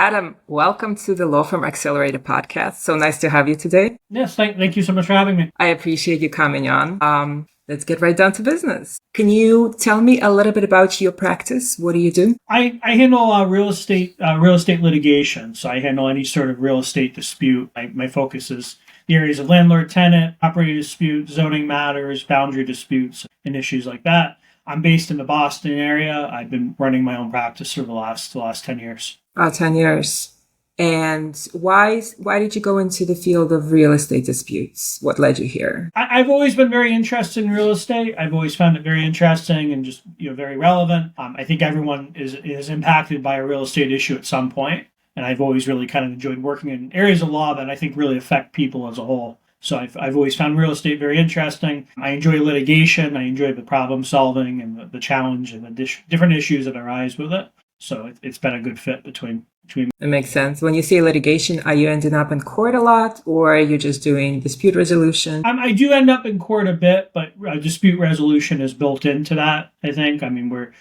Adam, welcome to the Law Firm Accelerator podcast. So nice to have you today. Yes, thank you so much for having me. I appreciate you coming on. Let's get right down to business. Can you tell me a little bit about your practice? What do you do? I handle real estate litigation. So I handle any sort of real estate dispute. My focus is the areas of landlord-tenant, property disputes, zoning matters, boundary disputes, and issues like that. I'm based in the Boston area. I've been running my own practice for the last 10 years. 10 years. And why did you go into the field of real estate disputes? What led you here? I've always been very interested in real estate. I've always found it very interesting and just very relevant. I think everyone is impacted by a real estate issue at some point. And I've always really kind of enjoyed working in areas of law that I think really affect people as a whole. So I've always found real estate very interesting. I enjoy litigation. I enjoy the problem solving and the challenge and the different issues that arise with it. So it's been a good fit between. It makes sense. When you say litigation, are you ending up in court a lot, or are you just doing dispute resolution? I do end up in court a bit, but dispute resolution is built into that, I think. I mean,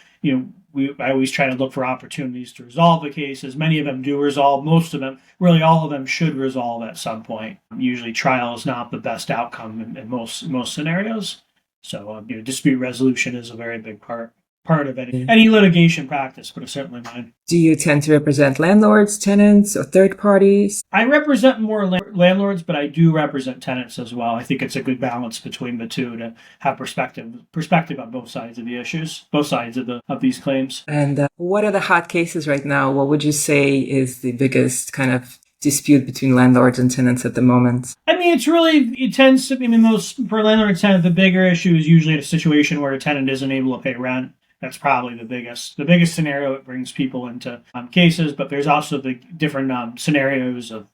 I always try to look for opportunities to resolve the cases. Many of them do resolve. Most of them, really all of them, should resolve at some point. Usually trial is not the best outcome in most scenarios. So dispute resolution is a very big part of any litigation practice, but it's certainly mine. Do you tend to represent landlords, tenants, or third parties? I represent more landlords, but I do represent tenants as well. I think it's a good balance between the two to have perspective on both sides of the issues, both sides of these claims. And what are the hot cases right now? What would you say is the biggest kind of dispute between landlords and tenants at the moment? I mean, it tends to be, for landlord and tenant, the bigger issue is usually a situation where a tenant isn't able to pay rent. That's probably the biggest scenario. It brings people into cases, but there's also the different scenarios of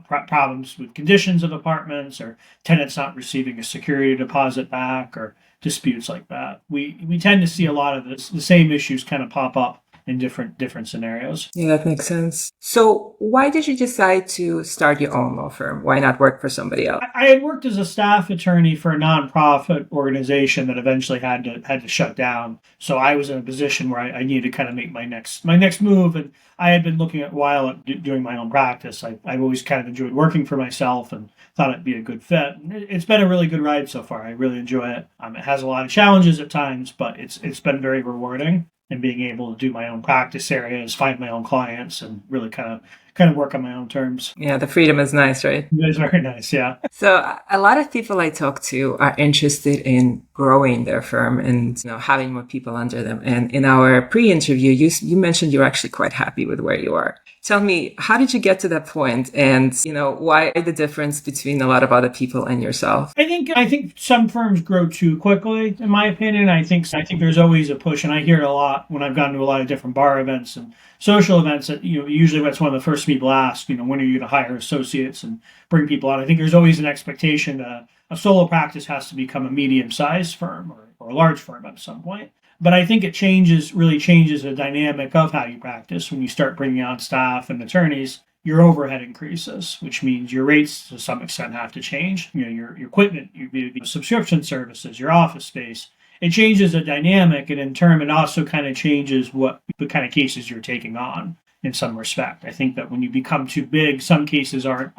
problems with conditions of apartments or tenants not receiving a security deposit back or disputes like that. We tend to see a lot of the same issues kind of pop up in different scenarios. Yeah, that makes sense. So why did you decide to start your own law firm? Why not work for somebody else? I had worked as a staff attorney for a nonprofit organization that eventually had to shut down. So I was in a position where I needed to kind of make my next move. And I had been looking at while doing my own practice. I've always kind of enjoyed working for myself and thought it'd be a good fit. It's been a really good ride so far. I really enjoy it. It has a lot of challenges at times, but it's been very rewarding. And being able to do my own practice areas, find my own clients, and really kind of work on my own terms. Yeah, the freedom is nice, right? It is very nice, yeah. So a lot of people I talk to are interested in growing their firm and having more people under them. And in our pre-interview, you mentioned you're actually quite happy with where you are. Tell me, how did you get to that point? And, why the difference between a lot of other people and yourself? I think some firms grow too quickly, in my opinion. I think there's always a push, and I hear it a lot when I've gone to a lot of different bar events and social events that, usually that's one of the first people ask, when are you going to hire associates and bring people on? I think there's always an expectation that a solo practice has to become a medium-sized firm or a large firm at some point. But I think it really changes the dynamic of how you practice. When you start bringing on staff and attorneys, your overhead increases, which means your rates to some extent have to change. Your equipment, your subscription services, your office space. It changes the dynamic, and in turn, it also kind of changes what the kind of cases you're taking on in some respect. I think that when you become too big, some cases aren't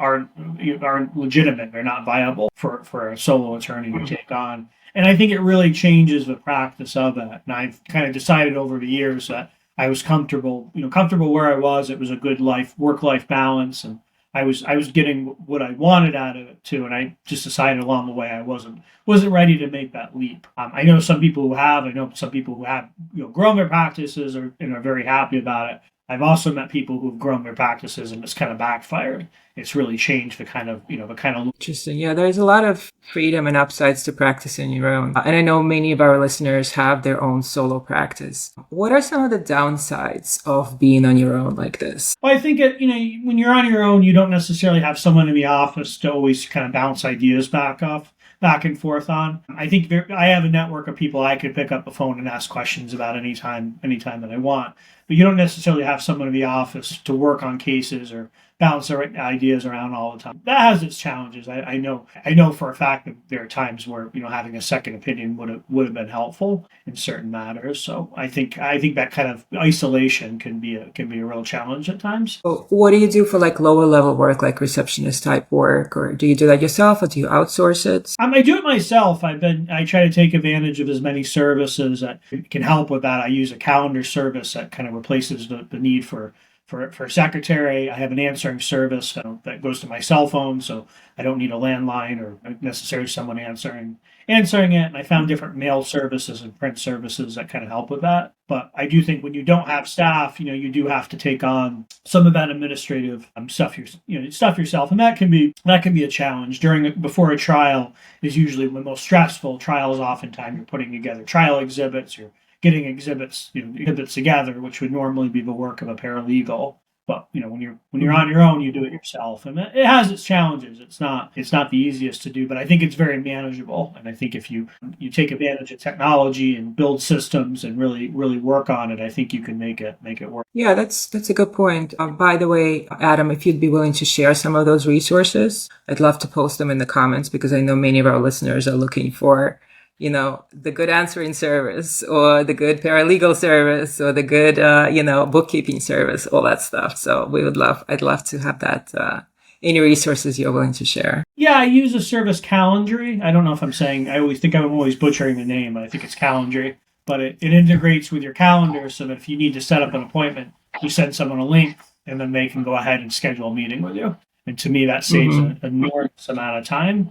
legitimate. They're not viable for a solo attorney to take on. And I think it really changes the practice of it. And I've kind of decided over the years that I was comfortable where I was. It was a good work-life balance, and I was getting what I wanted out of it too. And I just decided along the way I wasn't ready to make that leap. I know some people who have. I know some people who have grown their practices and are very happy about it. I've also met people who've grown their practices and it's kind of backfired. It's really changed the kind of. Interesting. Yeah, there's a lot of freedom and upsides to practicing your own. And I know many of our listeners have their own solo practice. What are some of the downsides of being on your own like this? Well, I think when you're on your own, you don't necessarily have someone in the office to always kind of bounce ideas back and forth on. I think I have a network of people I could pick up the phone and ask questions about anytime that I want. but you don't necessarily have someone in the office to work on cases or bounce ideas around all the time. That has its challenges. I know for a fact that there are times where having a second opinion would have been helpful in certain matters. So I think that kind of isolation can be a real challenge at times. So what do you do for like lower level work, like receptionist type work, or do you do that yourself, or do you outsource it? I do it myself. I try to take advantage of as many services that can help with that. I use a calendar service that kind of replaces the need for a secretary. I have an answering service that goes to my cell phone, so I don't need a landline or necessarily someone answering it. And I found different mail services and print services that kind of help with that. But I do think when you don't have staff, you do have to take on some of that administrative stuff yourself, and that can be a challenge. Before a trial is usually the most stressful. Trial is oftentimes you're putting together trial exhibits, you're getting exhibits together, which would normally be the work of a paralegal. But when you're on your own, you do it yourself, and it has its challenges. It's not the easiest to do, but I think it's very manageable. And I think if you take advantage of technology and build systems and really work on it, I think you can make it work. Yeah, that's a good point. By the way, Adam, if you'd be willing to share some of those resources, I'd love to post them in the comments, because I know many of our listeners are looking for the good answering service, or the good paralegal service, or the good, bookkeeping service, all that stuff. So I'd love to have that, any resources you're willing to share. Yeah, I use a service, Calendly. I don't know if I always think I'm always butchering the name, but I think it's Calendly. But it integrates with your calendar so that if you need to set up an appointment, you send someone a link and then they can go ahead and schedule a meeting with you. And to me, that saves an enormous amount of time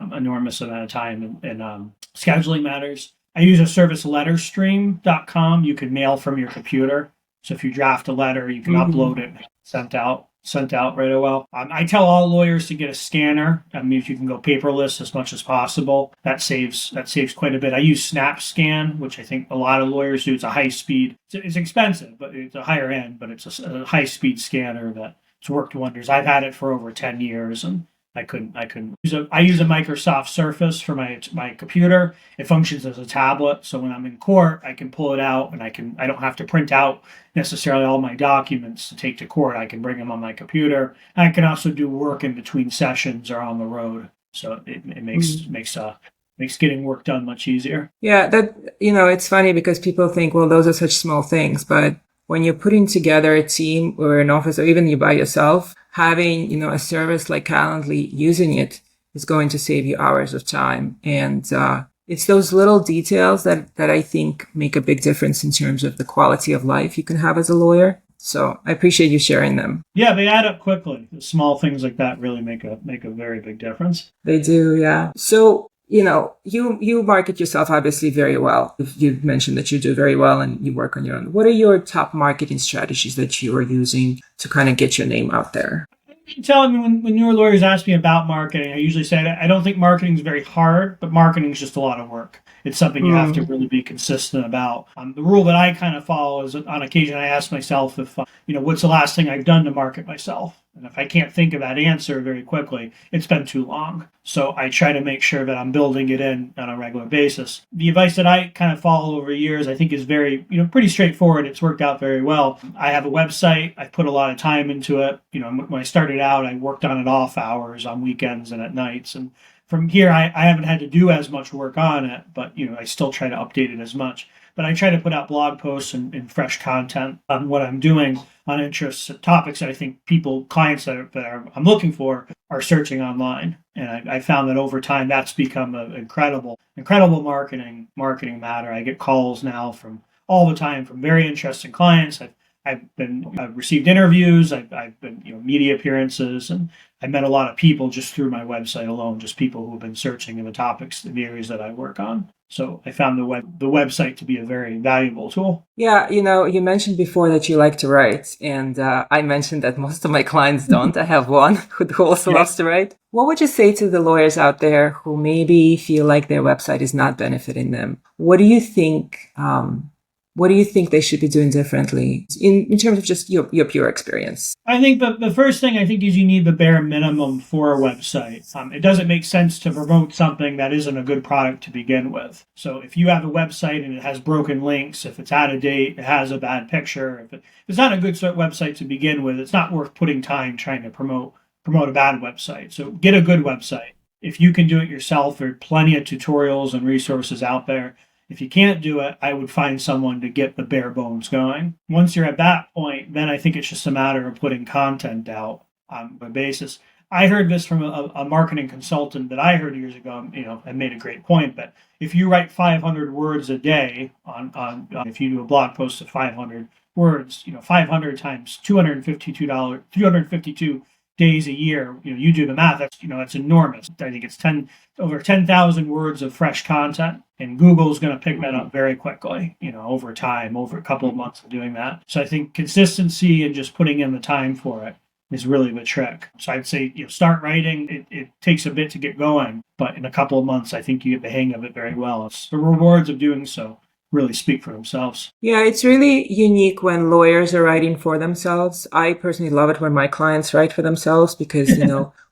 in scheduling matters. I use a service, LetterStream.com. You can mail from your computer. So if you draft a letter, you can upload it, sent out right away. I tell all lawyers to get a scanner. I mean, if you can go paperless as much as possible, that saves quite a bit. I use SnapScan, which I think a lot of lawyers do. It's a high speed. It's expensive, but it's a higher end. But it's a high speed scanner that it's worked wonders. I've had it for over 10 years, and I use a Microsoft Surface for my computer. It functions as a tablet, so when I'm in court, I can pull it out, and I don't have to print out necessarily all my documents to take to court. I can bring them on my computer. And I can also do work in between sessions or on the road, so it makes getting work done much easier. Yeah, that it's funny because people think, well, those are such small things, but when you're putting together a team or an office, or even you by yourself, having, a service like Calendly, using it is going to save you hours of time. And it's those little details that I think make a big difference in terms of the quality of life you can have as a lawyer. So I appreciate you sharing them. Yeah, they add up quickly. Small things like that really make a very big difference. They do, yeah. So you market yourself obviously very well. You've mentioned that you do very well and you work on your own. What are your top marketing strategies that you are using to kind of get your name out there? You tell me when newer lawyers ask me about marketing, I usually say I don't think marketing is very hard, but marketing is just a lot of work. It's something you have to really be consistent about. The rule that I kind of follow is, on occasion, I ask myself if, what's the last thing I've done to market myself? And if I can't think of that answer very quickly, it's been too long. So I try to make sure that I'm building it in on a regular basis. The advice that I kind of follow over years, I think, is very, pretty straightforward. It's worked out very well. I have a website. I put a lot of time into it. When I started out, I worked on it off hours, on weekends and at nights. And from here, I haven't had to do as much work on it, but, I still try to update it as much. But I try to put out blog posts and fresh content on what I'm doing, on interests, topics that I think clients that I'm looking for are searching online. And I found that over time, that's become an incredible marketing matter. I get calls now from all the time from very interesting clients. I've received interviews. I've been, media appearances, and I met a lot of people just through my website alone, just people who have been searching in the topics, the areas that I work on. So I found the website to be a very valuable tool. Yeah, you mentioned before that you like to write, and I mentioned that most of my clients don't. I have one who also loves to write. What would you say to the lawyers out there who maybe feel like their website is not benefiting them? What do you think What do you think they should be doing differently in terms of just your pure experience? I think the first thing I think is you need the bare minimum for a website. It doesn't make sense to promote something that isn't a good product to begin with. So if you have a website and it has broken links, if it's out of date, it has a bad picture, if it's not a good website to begin with, it's not worth putting time trying to promote a bad website. So get a good website. If you can do it yourself, there are plenty of tutorials and resources out there. If you can't do it, I would find someone to get the bare bones going. Once you're at that point, then I think it's just a matter of putting content out on a basis. I heard this from a marketing consultant that I heard years ago, and made a great point. But if you write 500 words a day on if you do a blog post of 500 words, 500 times $352 days a year, you do the math, that's enormous. I think it's over 10,000 words of fresh content, and Google's going to pick that up very quickly, over time, over a couple of months of doing that. So I think consistency and just putting in the time for it is really the trick. So I'd say, start writing. It takes a bit to get going, but in a couple of months, I think you get the hang of it very well. It's the rewards of doing so really speak for themselves. Yeah, it's really unique when lawyers are writing for themselves. I personally love it when my clients write for themselves because,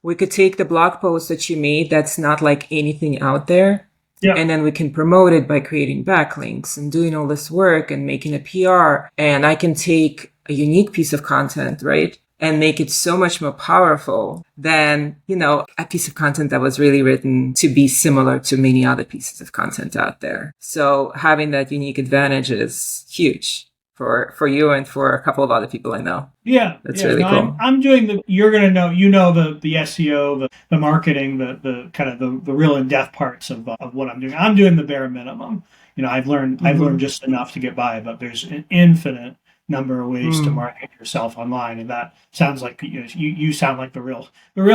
we could take the blog post that you made that's not like anything out there. Yeah. And then we can promote it by creating backlinks and doing all this work and making a PR. And I can take a unique piece of content, right? And make it so much more powerful than, a piece of content that was really written to be similar to many other pieces of content out there. So having that unique advantage is huge for you and for a couple of other people I know. Yeah. That's really cool. I'm doing you're going to know, the SEO, the marketing, the kind of the real in-depth parts of what I'm doing. I'm doing the bare minimum. I've learned just enough to get by, but there's an infinite number of ways to market yourself online, and that sounds like you sound like the real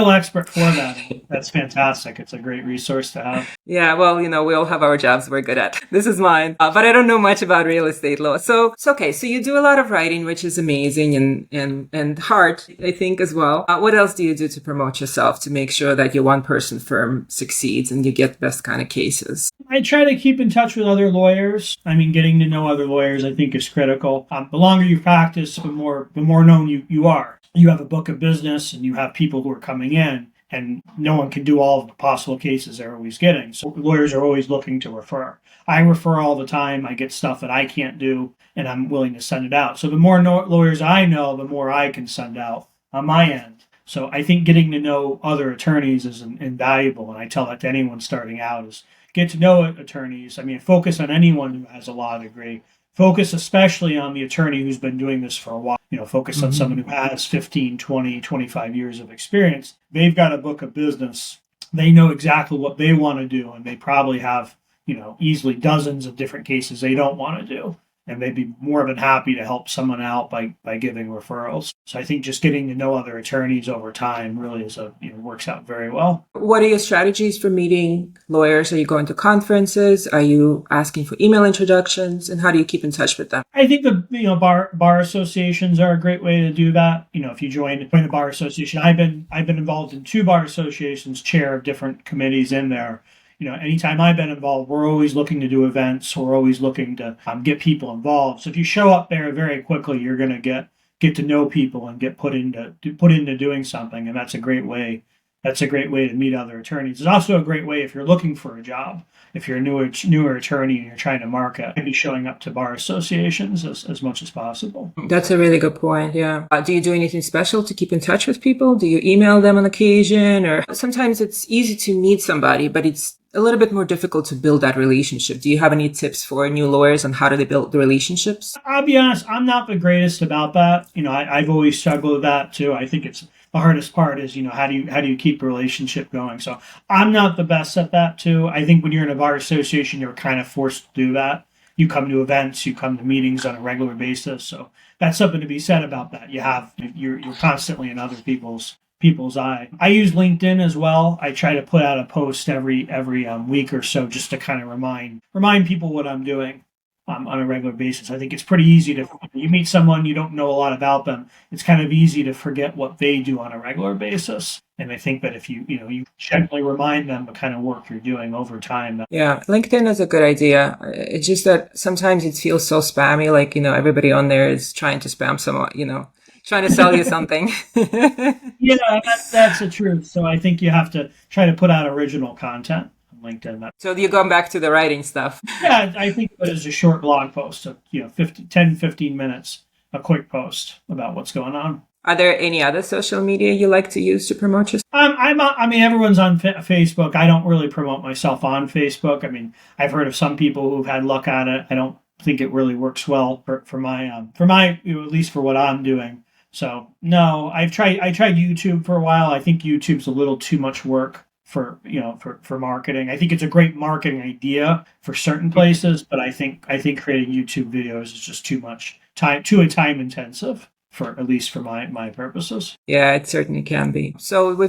expert for that. That's fantastic. It's a great resource to have. Yeah, well, we all have our jobs we're good at. This is mine, but I don't know much about real estate law. So it's okay. So you do a lot of writing, which is amazing and hard, I think, as well. What else do you do to promote yourself to make sure that your one-person firm succeeds and you get the best kind of cases? I try to keep in touch with other lawyers. Getting to know other lawyers, I think, is critical. The longer you practice, the more known you are. You have a book of business and you have people who are coming in, and no one can do all of the possible cases they're always getting. So lawyers are always looking to refer. I refer all the time. I get stuff that I can't do, and I'm willing to send it out. So the more lawyers I know, the more I can send out on my end. So I think getting to know other attorneys is invaluable, and I tell that to anyone starting out is get to know attorneys. Focus on anyone who has a law degree. Focus especially on the attorney who's been doing this for a while. Focus on someone who has 15, 20, 25 years of experience. They've got a book of business. They know exactly what they want to do, and they probably have, easily dozens of different cases they don't want to do. And they'd be more than happy to help someone out by giving referrals. So I think just getting to know other attorneys over time really works out very well. What are your strategies for meeting lawyers? Are you going to conferences? Are you asking for email introductions? And how do you keep in touch with them? I think the bar associations are a great way to do that. If you join the bar association, I've been involved in 2 bar associations, chair of different committees in there. Anytime I've been involved, we're always looking to do events. We're always looking to get people involved. So if you show up there very quickly, you're going to get to know people and get put into doing something. And that's a great way. That's a great way to meet other attorneys. It's also a great way if you're looking for a job. If you're a newer attorney and you're trying to market, maybe showing up to bar associations as much as possible. That's a really good point, yeah. Do you do anything special to keep in touch with people? Do you email them on occasion? Or sometimes it's easy to meet somebody, but it's a little bit more difficult to build that relationship. Do you have any tips for new lawyers on how do they build the relationships? I'll be honest, I'm not the greatest about that. I've always struggled with that too. I think it's the hardest part is, how do you keep a relationship going? So I'm not the best at that too. I think when you're in a bar association, you're kind of forced to do that. You come to events, you come to meetings on a regular basis. So that's something to be said about that. You're constantly in other people's eye. I use LinkedIn as well. I try to put out a post every week or so just to kind of remind people what I'm doing. on a regular basis. I think it's pretty easy to, you meet someone, you don't know a lot about them. It's kind of easy to forget what they do on a regular basis. And I think that if you gently remind them the kind of work you're doing over time. Yeah, LinkedIn is a good idea. It's just that sometimes it feels so spammy, like, everybody on there is trying to spam someone, trying to sell you something. Yeah, that's the truth. So I think you have to try to put out original content on LinkedIn. So you're going back to the writing stuff. Yeah, I think it is a short blog post of, 15 minutes, a quick post about what's going on. Are there any other social media you like to use to promote yourself? Everyone's on Facebook. I don't really promote myself on Facebook. I mean, I've heard of some people who've had luck at it. I don't think it really works well for my at least for what I'm doing. So no, I tried YouTube for a while. I think YouTube's a little too much work for marketing. I think it's a great marketing idea for certain places, but I think creating YouTube videos is just too time intensive. At least for my purposes. Yeah, it certainly can be. So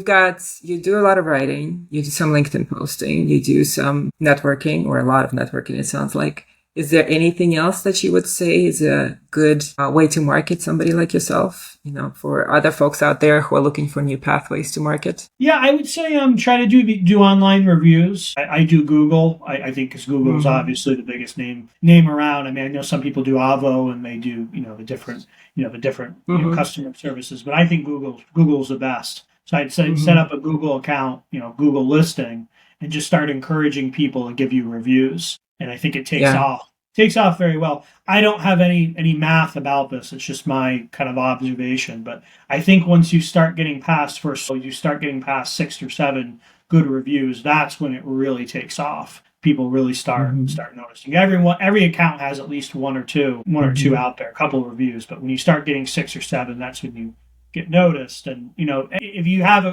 you do a lot of writing, you do some LinkedIn posting, you do some networking, or a lot of networking, it sounds like. Is there anything else that you would say is a good way to market somebody like yourself, for other folks out there who are looking for new pathways to market? Yeah, I would say try to do online reviews. I do Google. I think because Google is obviously the biggest name around. I mean, I know some people do Avo and they do the different customer services, but I think Google's the best. So I'd say set up a Google account, Google listing, and just start encouraging people to give you reviews. And I think it takes off very well. I don't have any math about this. It's just my kind of observation. But I think once you start getting past 6 or 7 good reviews, that's when it really takes off. People really start noticing. Every account has at least one or two out there, a couple of reviews. But when you start getting 6 or 7, that's when you get noticed. And if you have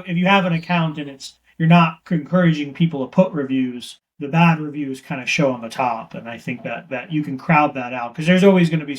an account and you're not encouraging people to put reviews, the bad reviews kind of show on the top. And I think that you can crowd that out, because there's always going to be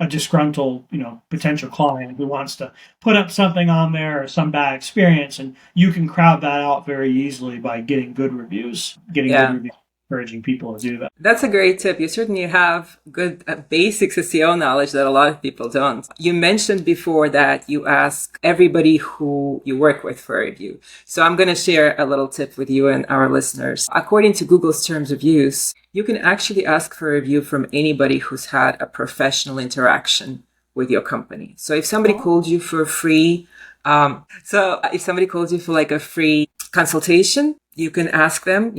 a disgruntled, potential client who wants to put up something on there or some bad experience. And you can crowd that out very easily by getting good reviews, encouraging people to do that. That's a great tip. You certainly have good basic SEO knowledge that a lot of people don't. You mentioned before that you ask everybody who you work with for a review. So I'm going to share a little tip with you and our listeners. According to Google's terms of use, you can actually ask for a review from anybody who's had a professional interaction with your company. So if somebody called you for a free, if somebody calls you for like a free consultation, you can ask them,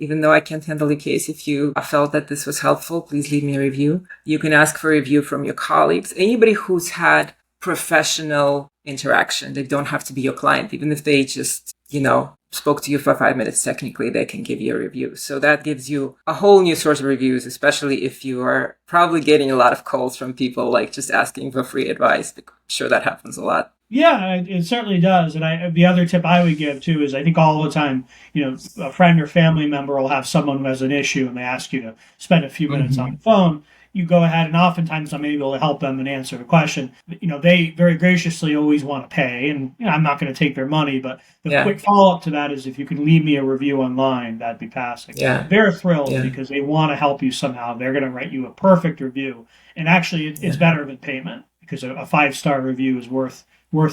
even though I can't handle the case, if you felt that this was helpful, please leave me a review. You can ask for a review from your colleagues, anybody who's had professional interaction. They don't have to be your client. Even if they just, spoke to you for 5 minutes, technically, they can give you a review. So that gives you a whole new source of reviews, especially if you are probably getting a lot of calls from people like just asking for free advice. I'm sure that happens a lot. Yeah, it certainly does. And the other tip I would give too is I think all the time, a friend or family member will have someone who has an issue and they ask you to spend a few minutes on the phone. You go ahead, and oftentimes I'm able to help them and answer the question. They very graciously always want to pay, and I'm not going to take their money. But the quick follow up to that is if you can leave me a review online, that'd be passing. Yeah. They're thrilled because they want to help you somehow. They're going to write you a perfect review, and actually it's better than payment, because a 5-star review is worth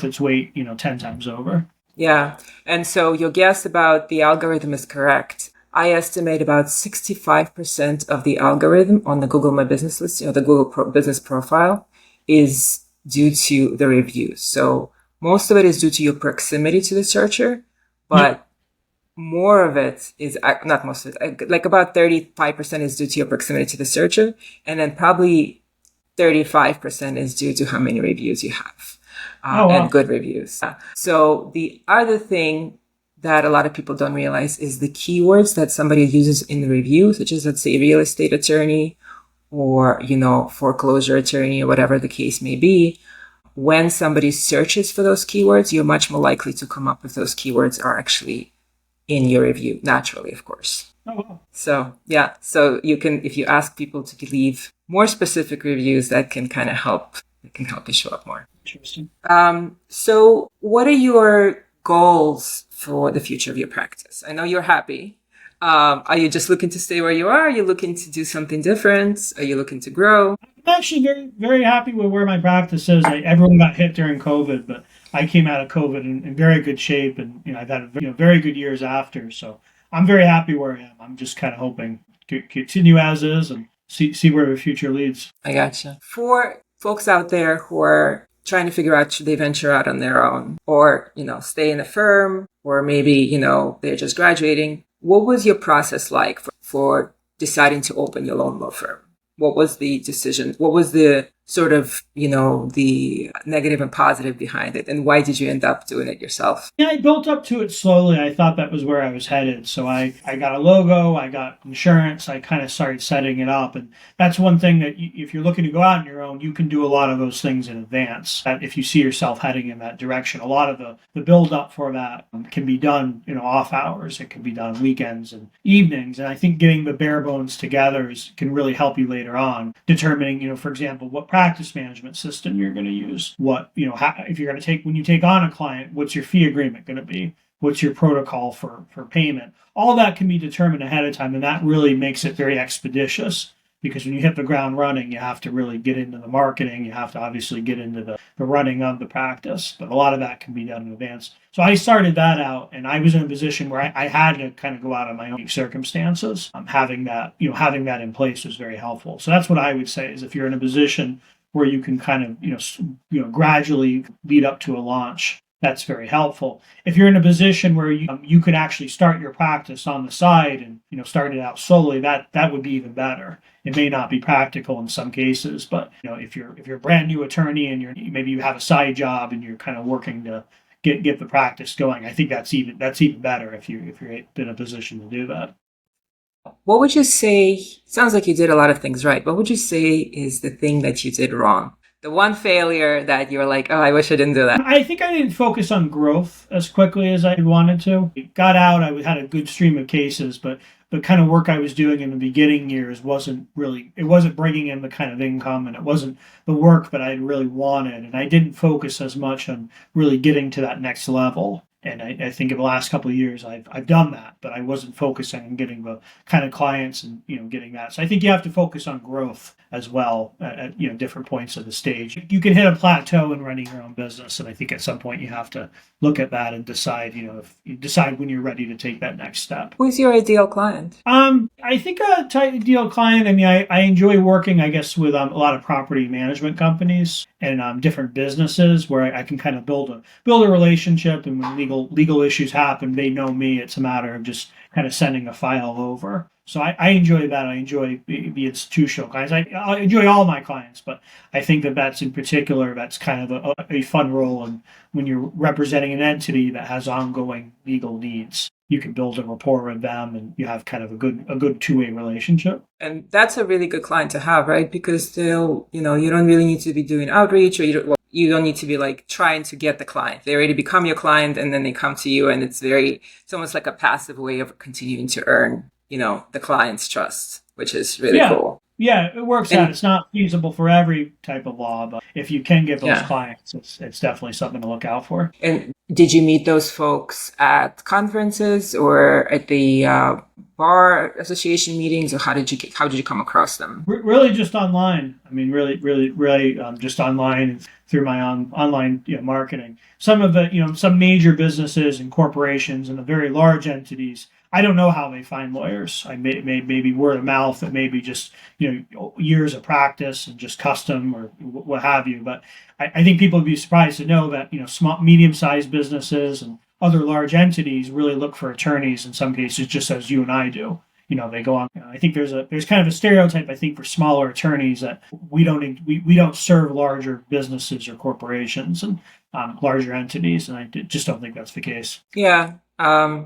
its weight, 10 times over. Yeah. And so your guess about the algorithm is correct. I estimate about 65% of the algorithm on the Google My Business list, the Google Business profile, is due to the reviews. So most of it is due to your proximity to the searcher, but more of it is, not most of it, like about 35% is due to your proximity to the searcher. And then probably 35% is due to how many reviews you have. And good reviews. So the other thing that a lot of people don't realize is the keywords that somebody uses in the review, such as, let's say, real estate attorney or, foreclosure attorney or whatever the case may be. When somebody searches for those keywords, you're much more likely to come up with those keywords are actually in your review, naturally, of course. Oh, wow. So, yeah. So you can, if you ask people to leave more specific reviews, that can kind of help. It can help you show up more. Interesting. So what are your goals for the future of your practice? I know you're happy. Are you just looking to stay where you are? Are you looking to do something different? Are you looking to grow? I'm actually very, very happy with where my practice is. Everyone got hit during COVID, but I came out of COVID in very good shape, and I've had very good years after. So I'm very happy where I am. I'm just kind of hoping to continue as is and see where the future leads. I gotcha. For folks out there who are trying to figure out should they venture out on their own or, stay in a firm, or maybe, they're just graduating, what was your process like for deciding to open your own law firm? What was the decision? What was the sort of, the negative and positive behind it? And why did you end up doing it yourself? Yeah, I built up to it slowly. I thought that was where I was headed. So I got a logo, I got insurance, I kind of started setting it up. And that's one thing that if you're looking to go out on your own, you can do a lot of those things in advance. If you see yourself heading in that direction, a lot of the build up for that can be done, off hours. It can be done weekends and evenings. And I think getting the bare bones together can really help you later on, determining, for example, what practice management system you're going to use. What, if you're going to when you take on a client, what's your fee agreement going to be? What's your protocol for payment? All that can be determined ahead of time, and that really makes it very expeditious, because when you hit the ground running, you have to really get into the marketing. You have to obviously get into the running of the practice, but a lot of that can be done in advance. So I started that out, and I was in a position where I had to kind of go out of my own circumstances. Having that in place was very helpful. So that's what I would say is if you're in a position where you can kind of, gradually lead up to a launch, that's very helpful. If you're in a position where you can actually start your practice on the side and, start it out slowly, that would be even better. It may not be practical in some cases, but, if you're a brand new attorney and maybe you have a side job and you're kind of working to get the practice going, I think that's even better if you're in a position to do that. What would you say, sounds like you did a lot of things right. What would you say is the thing that you did wrong? The one failure that you're like, oh, I wish I didn't do that. I think I didn't focus on growth as quickly as I wanted to. It got out, I had a good stream of cases, but the kind of work I was doing in the beginning years wasn't bringing in the kind of income, and it wasn't the work that I really wanted. And I didn't focus as much on really getting to that next level. And I think in the last couple of years, I've done that, but I wasn't focusing on getting the kind of clients and, getting that. So I think you have to focus on growth as well at different points of the stage. You can hit a plateau in running your own business. And I think at some point you have to look at that and decide, if you decide when you're ready to take that next step. Who's your ideal client? I think a ideal client, I enjoy working, I guess, with a lot of property management companies and different businesses where I can kind of build a relationship, and when legal issues happen, they know me. It's a matter of just kind of sending a file over. So I enjoy that. I enjoy the institutional clients. I enjoy all my clients, but I think that's in particular, that's kind of a fun role. And when you're representing an entity that has ongoing legal needs, you can build a rapport with them, and you have kind of a good two-way relationship. And that's a really good client to have, right? Because they'll, you don't really need to be doing outreach, or you don't need to be like trying to get the client. They already become your client, and then they come to you, and it's almost like a passive way of continuing to earn, the client's trust, which is really cool. Yeah, it works out. It's not feasible for every type of law, but if you can get those clients, it's definitely something to look out for. And did you meet those folks at conferences or at the bar association meetings, or how did you come across them? Really, just online. Really, just online through my online marketing. Some of the some major businesses and corporations and the very large entities, I don't know how they find lawyers. I maybe word of mouth, it may be just years of practice and just custom or what have you. But I think people would be surprised to know that small, medium-sized businesses and other large entities really look for attorneys in some cases, just as you and I do. They go on. I think there's kind of a stereotype, I think, for smaller attorneys that we don't serve larger businesses or corporations and larger entities, and I just don't think that's the case. Yeah.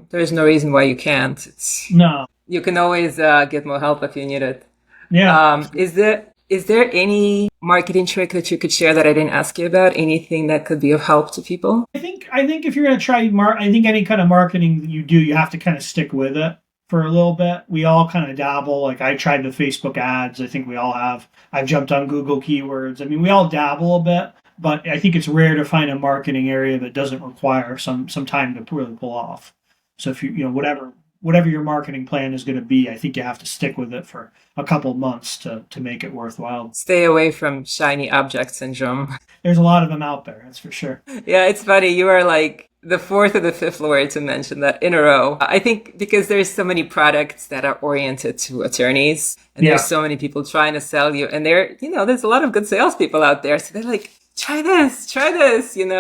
There's no reason why you can't. No. You can always get more help if you need it. Yeah. Is there any marketing trick that you could share that I didn't ask you about? Anything that could be of help to people? I think if you're going to try I think any kind of marketing that you do, you have to kind of stick with it for a little bit. We all kind of dabble. Like I tried the Facebook ads. I think we all have. I've jumped on Google keywords. We all dabble a bit. But I think it's rare to find a marketing area that doesn't require some time to really pull off. So if you whatever whatever your marketing plan is going to be, I think you have to stick with it for a couple of months to make it worthwhile. Stay away from shiny object syndrome. There's a lot of them out there, that's for sure. Yeah, it's funny. You are like the fourth or the fifth lawyer to mention that in a row. I think because there's so many products that are oriented to attorneys, and there's so many people trying to sell you, and there's a lot of good salespeople out there. So they're like, try this, and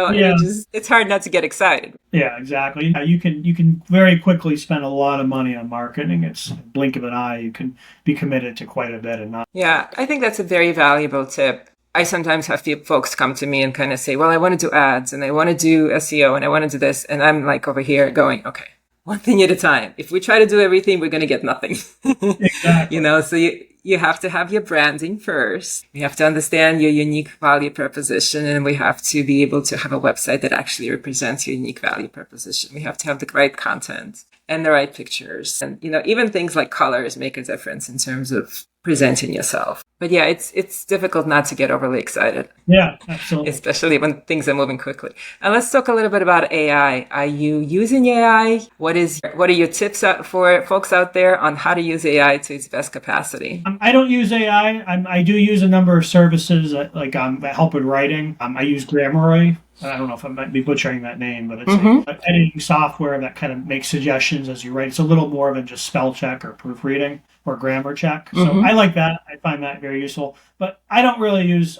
it's hard not to get excited. Yeah, exactly. You can very quickly spend a lot of money on marketing. It's a blink of an eye. You can be committed to quite a bit and not. Yeah, I think that's a very valuable tip. I sometimes have folks come to me and kind of say, well, I want to do ads and I want to do SEO and I want to do this. And I'm like over here going, okay, one thing at a time. If we try to do everything, we're going to get nothing. Exactly. So you have to have your branding first. You have to understand your unique value proposition, and we have to be able to have a website that actually represents your unique value proposition. We have to have the right content and the right pictures. And, even things like colors make a difference in terms of presenting yourself. But yeah, it's difficult not to get overly excited. Yeah, absolutely. Especially when things are moving quickly. And let's talk a little bit about AI. Are you using AI? What are your tips for folks out there on how to use AI to its best capacity? I don't use AI. I do use a number of services that help with writing. I use Grammarly. I don't know if I might be butchering that name, but it's an editing software that kind of makes suggestions as you write. It's a little more than just spell check or proofreading or grammar check. So I like that. I find that very useful. But I don't really use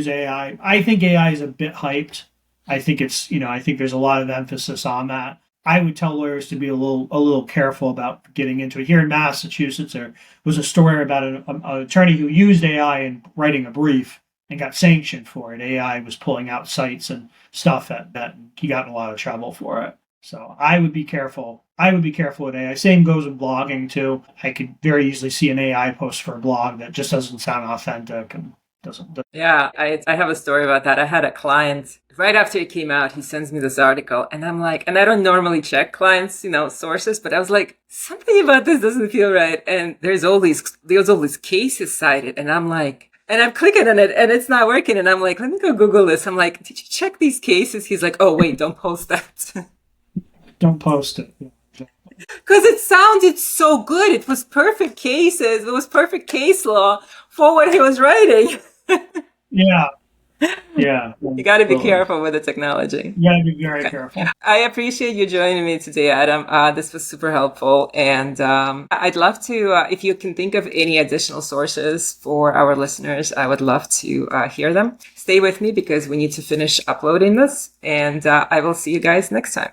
AI. I think AI is a bit hyped. I think I think there's a lot of emphasis on that. I would tell lawyers to be a little careful about getting into it. Here in Massachusetts, there was a story about an attorney who used AI in writing a brief and got sanctioned for it. AI was pulling out sites and stuff that he got in a lot of trouble for it. So I would be careful. With AI. Same goes with blogging too. I could very easily see an AI post for a blog that just doesn't sound authentic and doesn't. Yeah, I have a story about that. I had a client right after it came out. He sends me this article, and I'm like, and I don't normally check clients, sources, but I was like, something about this doesn't feel right. And there's all these cases cited, and I'm like. And I'm clicking on it and it's not working. And I'm like, let me go Google this. I'm like, did you check these cases? He's like, oh, wait, don't post that. Don't post it. Because it sounded so good. It was perfect cases. It was perfect case law for what he was writing. Yeah. Yeah. You got to be careful with the technology. You got to be very careful. I appreciate you joining me today, Adam. This was super helpful. And I'd love to, if you can think of any additional sources for our listeners, I would love to hear them. Stay with me because we need to finish uploading this. And I will see you guys next time.